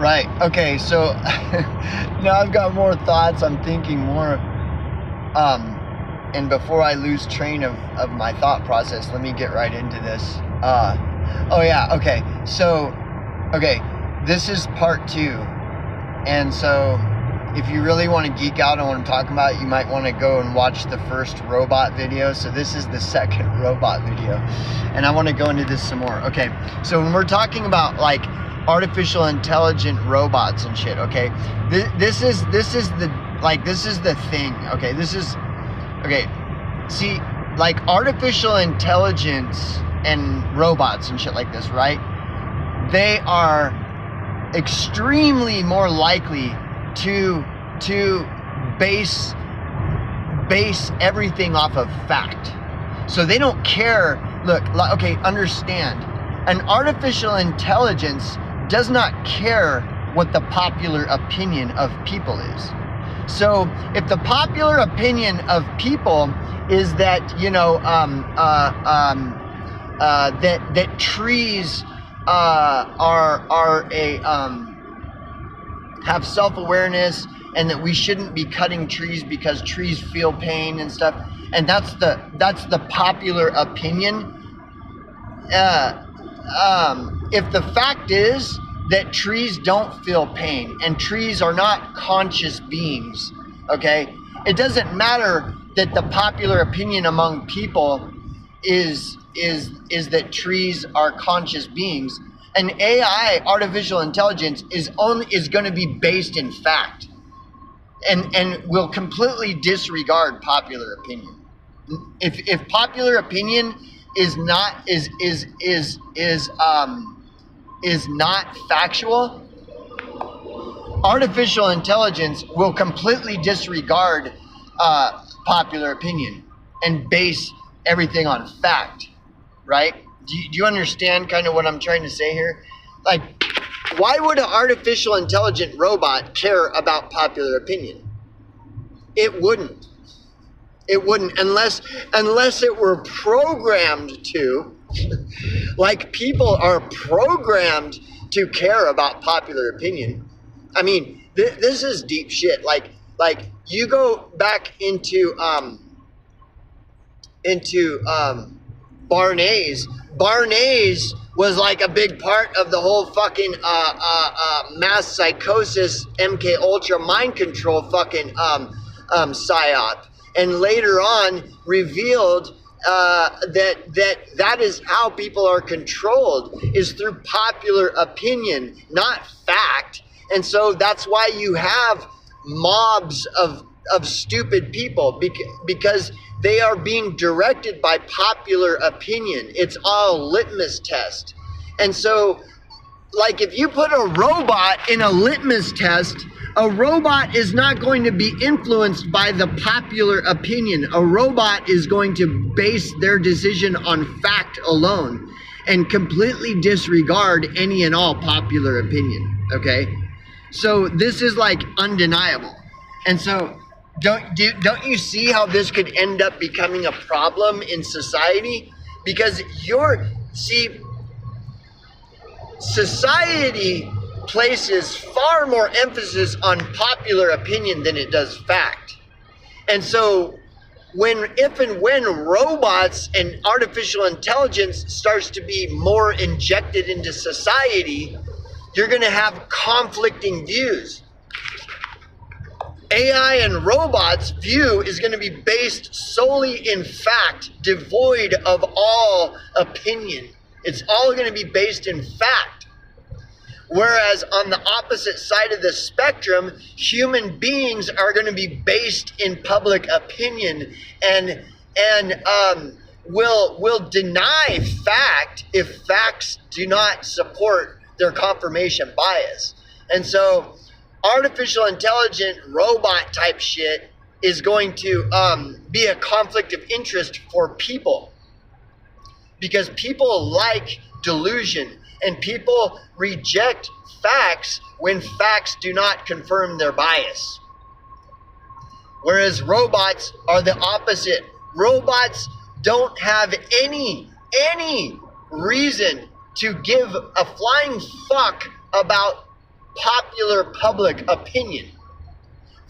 Right. Okay. So now I've got more thoughts. I'm thinking more. And before I lose train of my thought process, let me get right into this. Oh yeah. Okay. So, okay, this is part 2, and so if you really want to geek out on what I'm talking about, you might want to go and watch the first robot video. So this is the second robot video, and I want to go into this some more. Okay. So when we're talking about like artificial intelligent robots and shit, okay, this is the thing. Okay, okay, see, like artificial intelligence and robots and shit like this, right? They are extremely more likely to base everything off of fact. So they don't care. Look, okay, understand. An artificial intelligence does not care what the popular opinion of people is. So if the popular opinion of people is that, you know, that trees have self-awareness, and that we shouldn't be cutting trees because trees feel pain and stuff, and that's the popular opinion. If the fact is that trees don't feel pain and trees are not conscious beings, okay, it doesn't matter that the popular opinion among people is that trees are conscious beings. An AI, artificial intelligence, is going to be based in fact, and will completely disregard popular opinion. If popular opinion is not factual, artificial intelligence will completely disregard popular opinion and base everything on fact, right? Do you understand kind of what I'm trying to say here? Like, why would an artificial intelligent robot care about popular opinion? It wouldn't. It wouldn't unless it were programmed to, like people are programmed to care about popular opinion. I mean, this is deep shit. Like you go back into Barnes. Barnes was like a big part of the whole fucking mass psychosis, MK Ultra mind control fucking psyop, and later on revealed that is how people are controlled, is through popular opinion, not fact. And so that's why you have mobs of stupid people, because they are being directed by popular opinion. It's all litmus test. And so, like, if you put a robot in a litmus test, a robot is not going to be influenced by the popular opinion. A robot is going to base their decision on fact alone and completely disregard any and all popular opinion, okay? So this is like undeniable. And so don't you see how this could end up becoming a problem in society? Because society places far more emphasis on popular opinion than it does fact. And so if and when robots and artificial intelligence starts to be more injected into society, you're going to have conflicting views. AI and robots' view is going to be based solely in fact, devoid of all opinion. It's all going to be based in fact. Whereas on the opposite side of the spectrum, human beings are going to be based in public opinion and will deny fact if facts do not support their confirmation bias. And so artificial intelligent robot type shit is going to be a conflict of interest for people, because people like delusion and people reject facts when facts do not confirm their bias. Whereas robots are the opposite. Robots don't have any reason to give a flying fuck about popular public opinion.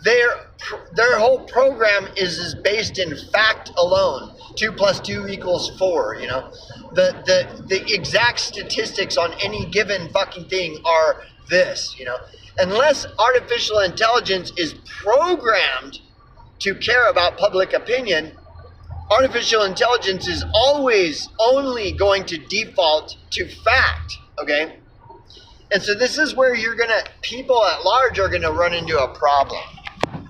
Their whole program is based in fact alone. 2 + 2 = 4. You know, the exact statistics on any given fucking thing are this. You know, unless artificial intelligence is programmed to care about public opinion, artificial intelligence is always only going to default to fact. Okay, and so this is where people at large are gonna run into a problem.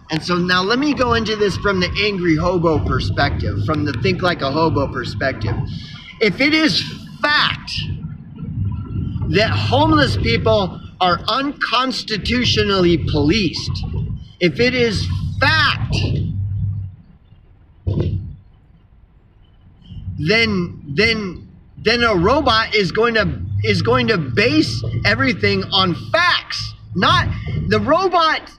And so now let me go into this from the angry hobo perspective, from the think like a hobo perspective. If it is fact that homeless people are unconstitutionally policed, if it is fact, then a robot is going to base everything on facts. The robot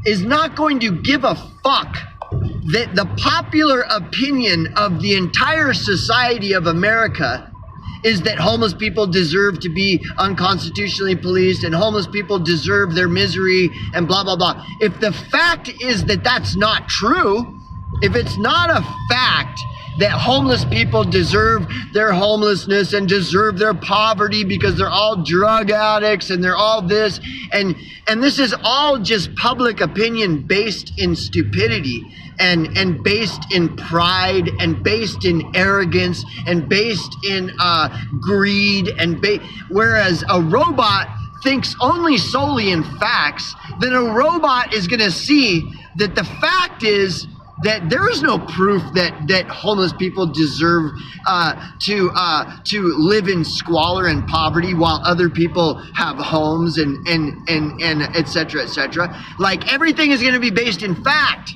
is not going to give a fuck that the popular opinion of the entire society of America is that homeless people deserve to be unconstitutionally policed and homeless people deserve their misery and blah, blah, blah. If the fact is that that's not true, if it's not a fact that homeless people deserve their homelessness and deserve their poverty because they're all drug addicts and they're all this, and this is all just public opinion based in stupidity and based in pride and based in arrogance and based in greed, whereas a robot thinks only solely in facts, then a robot is going to see that the fact is that there is no proof that homeless people deserve to live in squalor and poverty while other people have homes and et cetera, et cetera. Like, everything is going to be based in fact.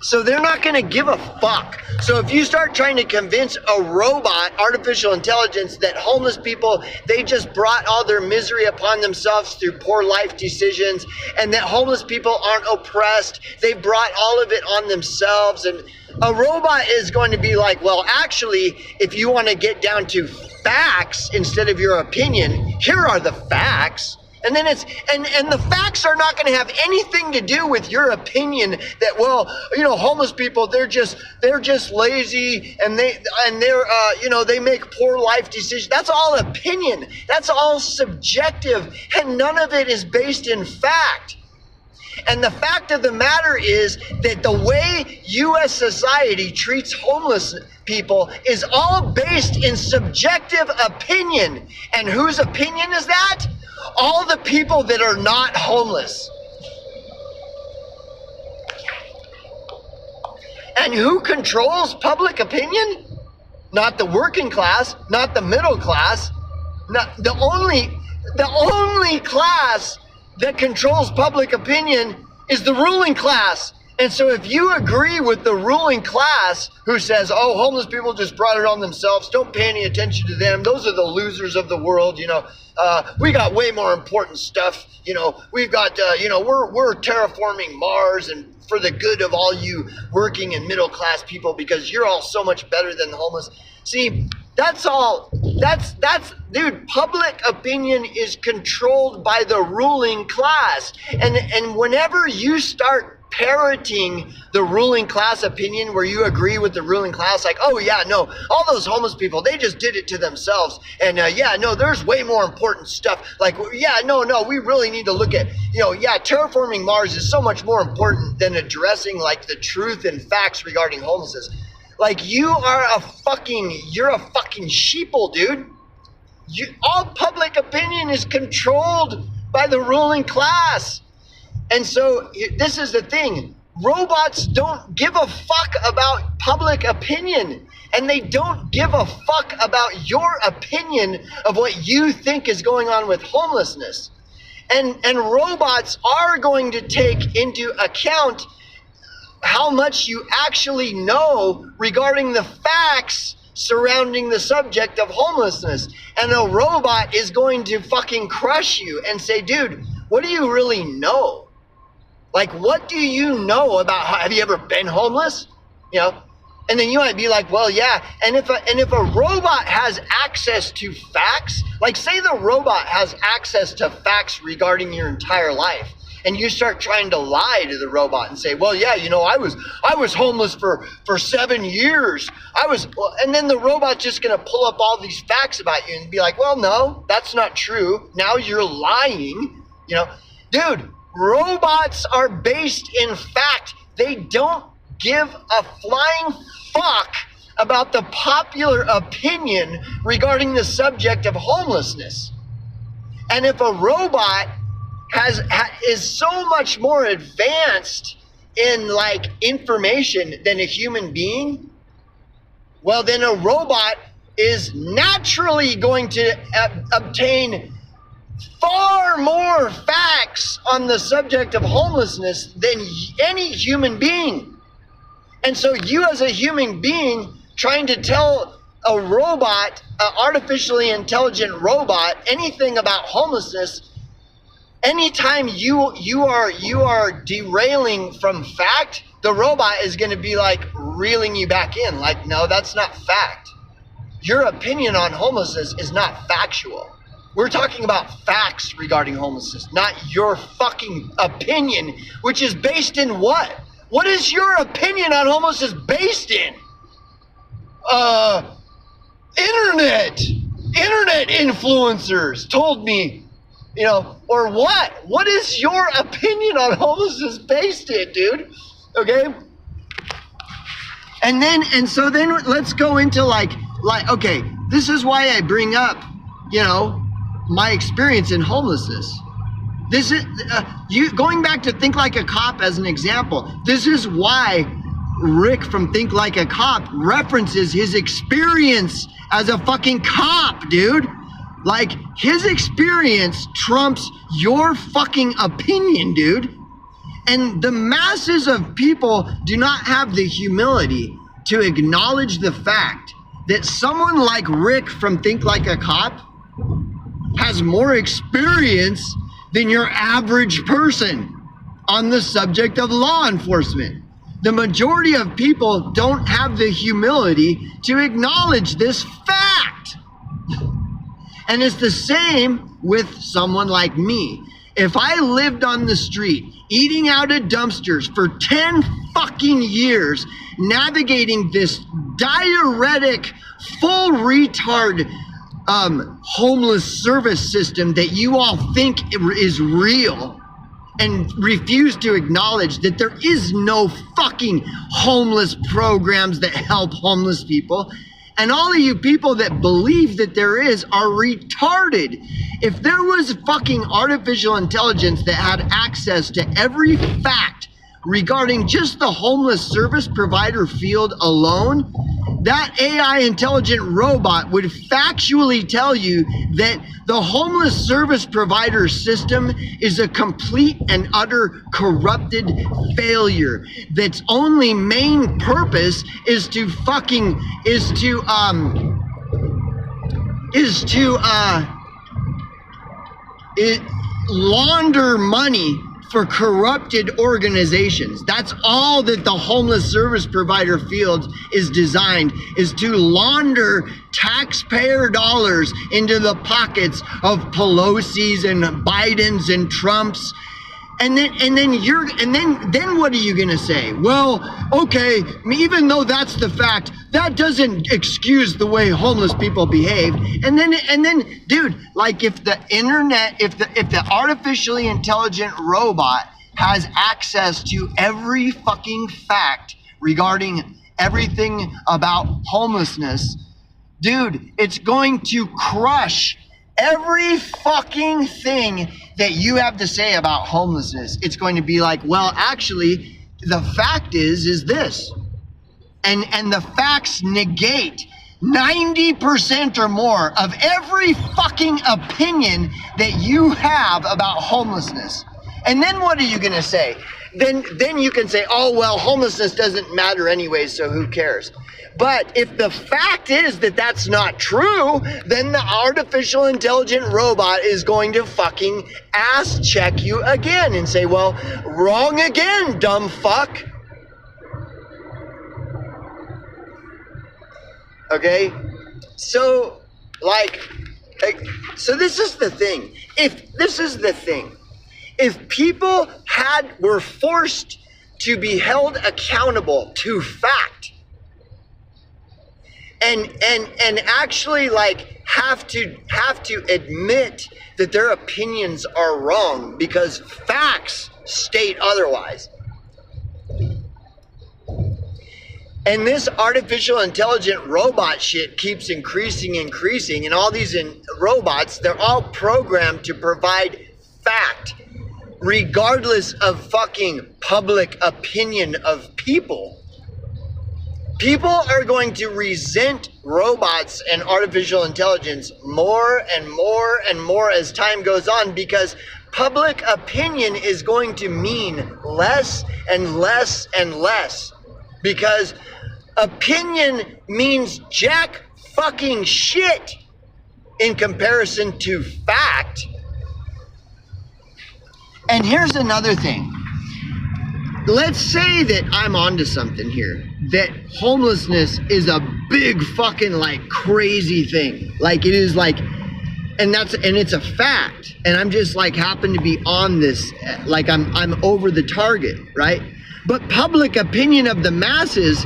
So they're not going to give a fuck. So if you start trying to convince a robot, artificial intelligence, that homeless people, they just brought all their misery upon themselves through poor life decisions, and that homeless people aren't oppressed, they brought all of it on themselves, and a robot is going to be like, well, actually, if you want to get down to facts instead of your opinion, here are the facts. And then and the facts are not going to have anything to do with your opinion that, well, you know, homeless people, they're just lazy and they make poor life decisions. That's all opinion. That's all subjective, and none of it is based in fact. And the fact of the matter is that the way U.S. society treats homeless people is all based in subjective opinion. And whose opinion is that? All the people that are not homeless. And who controls public opinion? Not the working class, not the middle class. Not the only class that controls public opinion is the ruling class. And so if you agree with the ruling class who says, oh, homeless people just brought it on themselves, don't pay any attention to them, those are the losers of the world, you know, we got way more important stuff, you know, we've got, we're terraforming Mars and for the good of all you working and middle class people because you're all so much better than the homeless. See, dude, public opinion is controlled by the ruling class. And whenever you start parroting the ruling class opinion where you agree with the ruling class, like, oh yeah, no, all those homeless people, they just did it to themselves. And yeah, no, there's way more important stuff. Like, yeah, no, we really need to look at, terraforming Mars is so much more important than addressing like the truth and facts regarding homelessness. Like, you're a fucking sheeple, dude. All public opinion is controlled by the ruling class. And so this is the thing. Robots don't give a fuck about public opinion. And they don't give a fuck about your opinion of what you think is going on with homelessness. And robots are going to take into account how much you actually know regarding the facts surrounding the subject of homelessness. And a robot is going to fucking crush you and say, dude, what do you really know? Like, what do you know about have you ever been homeless? You know, And then you might be like, well, yeah. And if a robot has access to facts, like say the robot has access to facts regarding your entire life, and you start trying to lie to the robot and say, well, yeah, I was homeless for 7 years. And then the robot's just going to pull up all these facts about you and be like, well, no, that's not true. Now you're lying. Dude, robots are based in fact. They don't give a flying fuck about the popular opinion regarding the subject of homelessness. And if a robot is so much more advanced in like information than a human being, well, then a robot is naturally going to obtain far more facts on the subject of homelessness than any human being. And so you as a human being trying to tell a robot, an artificially intelligent robot, anything about homelessness, anytime you are derailing from fact, the robot is going to be like reeling you back in. Like, no, that's not fact. Your opinion on homelessness is not factual. We're talking about facts regarding homelessness, not your fucking opinion, which is based in what? What is your opinion on homelessness based in? Internet influencers told me, or what? What is your opinion on homelessness based in, dude? Okay. And so then let's go into like, okay, this is why I bring up, my experience in homelessness. This is you going back to Think Like a Cop as an example. This is why Rick from Think Like a Cop references his experience as a fucking cop, dude. Like, his experience trumps your fucking opinion, dude. And the masses of people do not have the humility to acknowledge the fact that someone like Rick from Think Like a Cop has more experience than your average person on the subject of law enforcement. The majority of people don't have the humility to acknowledge this fact. And it's the same with someone like me. If I lived on the street, eating out of dumpsters for 10 fucking years, navigating this diuretic, full retard homeless service system that you all think is real, and refuse to acknowledge that there is no fucking homeless programs that help homeless people. And all of you people that believe that there is are retarded. If there was fucking artificial intelligence that had access to every fact regarding just the homeless service provider field alone, that AI intelligent robot would factually tell you that the homeless service provider system is a complete and utter corrupted failure. That's only main purpose is to launder money for corrupted organizations. That's all that the homeless service provider field is designed, is to launder taxpayer dollars into the pockets of Pelosi's and Biden's and Trump's. And then what are you gonna say? Well, okay, even though that's the fact, that doesn't excuse the way homeless people behave. And then, dude, like if the internet, if the artificially intelligent robot has access to every fucking fact regarding everything about homelessness, dude, it's going to crush every fucking thing that you have to say about homelessness. It's going to be like, well, actually, the fact is this. And the facts negate 90% or more of every fucking opinion that you have about homelessness. And then what are you going to say? Then you can say, oh, well, homelessness doesn't matter anyway, so who cares? But if the fact is that that's not true, then the artificial intelligent robot is going to fucking ass check you again and say, well, wrong again, dumb fuck. Okay? So, so this is the thing. If people were forced to be held accountable to fact, and actually have to admit that their opinions are wrong because facts state otherwise. And this artificial intelligent robot shit keeps increasing, and all these robots, they're all programmed to provide fact, regardless of fucking public opinion of people. People are going to resent robots and artificial intelligence more and more and more as time goes on, because public opinion is going to mean less and less and less, because opinion means jack fucking shit in comparison to fact. And here's another thing. Let's say that I'm onto something here, that homelessness is a big fucking crazy thing. It is and it's a fact. And I'm just happen to be on this, I'm over the target, right? But public opinion of the masses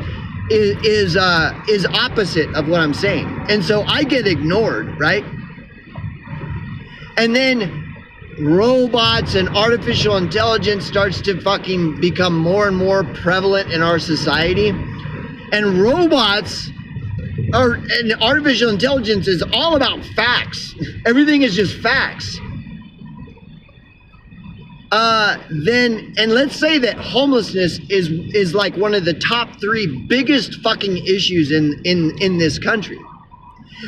is opposite of what I'm saying. And so I get ignored, right? And then robots and artificial intelligence starts to fucking become more and more prevalent in our society. And artificial intelligence is all about facts. Everything is just facts. And let's say that homelessness is one of the top 3 biggest fucking issues in this country.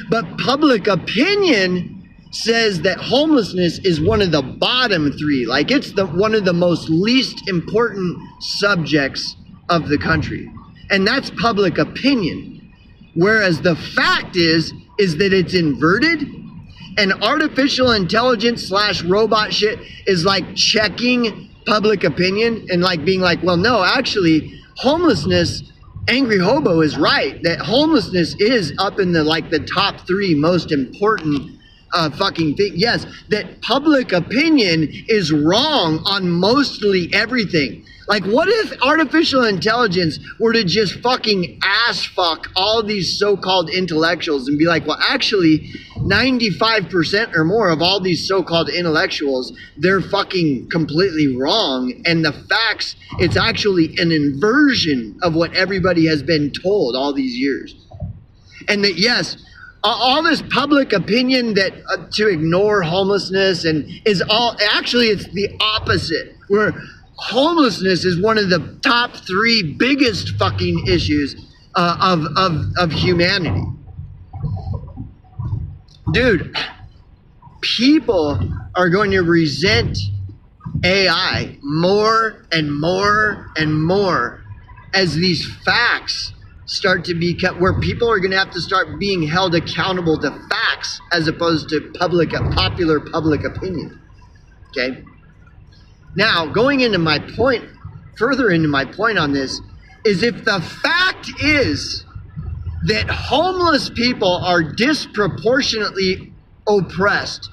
But public opinion says that homelessness is one of the bottom 3. It's one of the most least important subjects of the country. And that's public opinion. Whereas the fact is that it's inverted, and artificial intelligence / robot shit is checking public opinion and being well, no, actually homelessness, Angry Hobo is right, that homelessness is up in the top 3 most important fucking thing. Yes, that public opinion is wrong on mostly everything. What if artificial intelligence were to just fucking ass fuck all these so-called intellectuals and be well, actually 95% or more of all these so-called intellectuals, they're fucking completely wrong, and the facts, it's actually an inversion of what everybody has been told all these years. And that, yes, all this public opinion that to ignore homelessness and is all, actually it's the opposite, where homelessness is one of the top 3 biggest fucking issues of humanity. Dude, people are going to resent AI more and more and more as these facts start to become, where people are going to have to start being held accountable to facts as opposed to popular public opinion. Okay? Now, going into my point, further into my point on this, is if the fact is that homeless people are disproportionately oppressed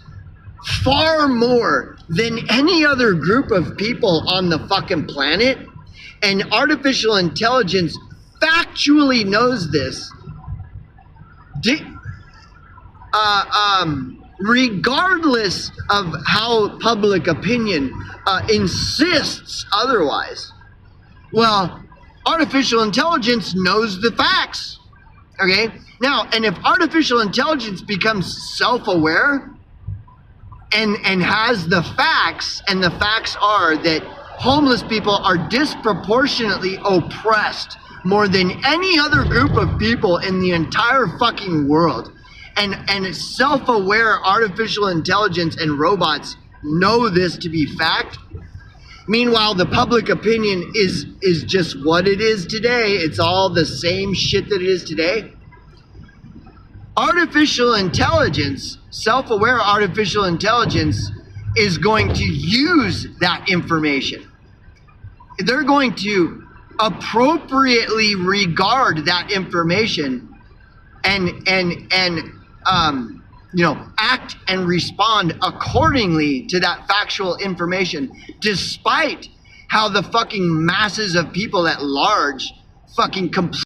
far more than any other group of people on the fucking planet, and artificial intelligence factually knows this, regardless of how public opinion insists otherwise. Well, artificial intelligence knows the facts. Okay? Now, and if artificial intelligence becomes self-aware and has the facts, and the facts are that homeless people are disproportionately oppressed more than any other group of people in the entire fucking world, and self-aware artificial intelligence and robots know this to be fact. Meanwhile, the public opinion is just what it is today. It's all the same shit that it is today. Artificial intelligence, self-aware artificial intelligence, is going to use that information. They're going to appropriately regard that information you know, act and respond accordingly to that factual information, despite how the fucking masses of people at large fucking completely